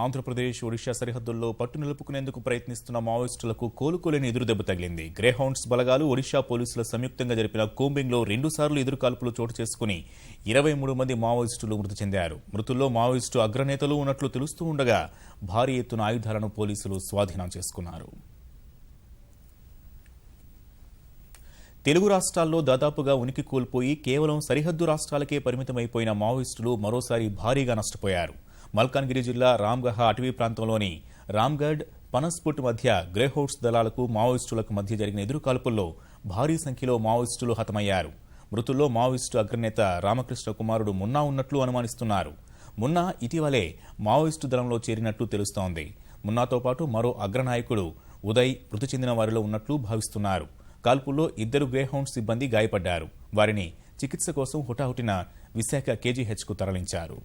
ఆంధ్రప్రదేశ్ ఒడిషా సరిహద్దుల్లో పట్టు నిలుపుకునేందుకు ప్రయత్నిస్తున్న మావోయిస్టులకు కోలుకోలేని ఎదురుదెబ్బ తగిలింది. గ్రేహౌండ్స్ బలగాలు ఒడిషా పోలీసుల సంయుక్తంగా జరిపిన కూంబింగ్లో 2 సార్లు ఎదురుకాల్పులు చోటు చేసుకుని 23 మంది మావోయిస్టులు మృతి చెందారు. మృతుల్లో మావోయిస్టు అగ్రనేతలు ఉన్నట్లు తెలుస్తూ ఉండగా భారీ ఎత్తున ఆయుధాలను పోలీసులు స్వాధీనం చేసుకున్నారు. తెలుగు రాష్ట్రాల్లో దాదాపుగా ఉనికి కోల్పోయి కేవలం సరిహద్దు రాష్ట్రాలకే పరిమితమైపోయిన మావోయిస్టులు మరోసారి భారీగా నష్టపోయారు. మల్కాన్గిరి జిల్లా రామ్గహ అటవీ ప్రాంతంలోని రామ్గఢ్, పనస్పుట్ మధ్య గ్రేహౌండ్స్ దళాలకు మావోయిస్టులకు మధ్య జరిగిన ఎదురుకాల్పుల్లో భారీ సంఖ్యలో మావోయిస్టులు హతమయ్యారు. మృతుల్లో మావోయిస్టు అగ్రనేత రామకృష్ణ కుమారుడు మున్నా ఉన్నట్లు అనుమానిస్తున్నారు. మున్నా ఇటీవలే మావోయిస్టు దళంలో చేరినట్లు తెలుస్తోంది. మున్నాతో పాటు మరో అగ్రనాయకుడు ఉదయ్ మృతి చెందిన వారిలో ఉన్నట్లు భావిస్తున్నారు. కాల్పుల్లో 2 గ్రేహౌండ్ సిబ్బంది గాయపడ్డారు. వారిని చికిత్స కోసం హుటాహుటిన విశాఖ కేజీహెచ్కు తరలించారు.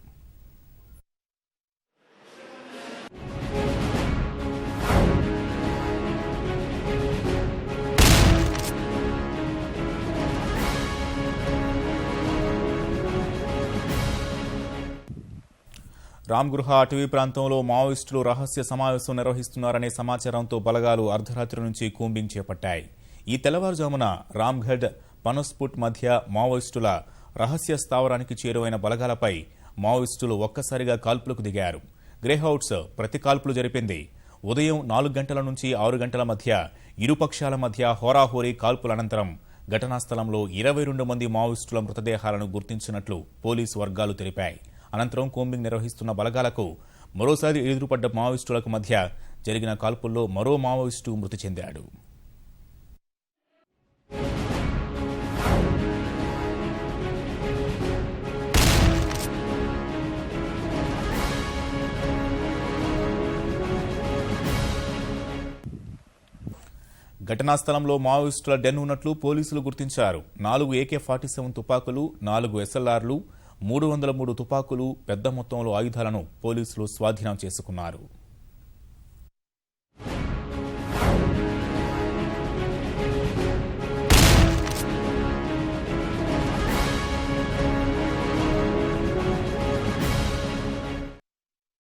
రామ్గృహ అటవీ ప్రాంతంలో మావోయిస్టులు రహస్య సమావేశం నిర్వహిస్తున్నారనే సమాచారంతో బలగాలు అర్ధరాత్రి నుంచి కూంబింగ్ చేపట్టాయి. ఈ తెల్లవారుజామున రామ్గఢ్, పనస్పుట్ మధ్య మావోయిస్టుల రహస్య స్థావరానికి చేరువైన బలగాలపై మావోయిస్టులు ఒక్కసారిగా కాల్పులకు దిగారు. గ్రేహౌండ్స్ ప్రతి కాల్పులు జరిపింది. ఉదయం 4 గంటల నుంచి 6 గంటల మధ్య ఇరుపక్షాల మధ్య హోరాహోరీ కాల్పుల అనంతరం ఘటనా స్థలంలో 22 మంది మావోయిస్టుల మృతదేహాలను గుర్తించినట్లు పోలీసు వర్గాలు తెలిపాయి. అనంతరం కూంబింగ్ నిర్వహిస్తున్న బలగాలకు మరోసారి ఎదురుపడ్డ మావోయిస్టులకు మధ్య జరిగిన కాల్పుల్లో మరో మావోయిస్టు మృతి చెందాడు. ఘటనా స్థలంలో మావోయిస్టుల డెన్ ఉన్నట్లు పోలీసులు గుర్తించారు. 4 AK-47 తుపాకులు, 4 SLRలు, 303 తుపాకులు, పెద్ద మొత్తంలో ఆయుధాలను పోలీసులు స్వాధీనం చేసుకున్నారు.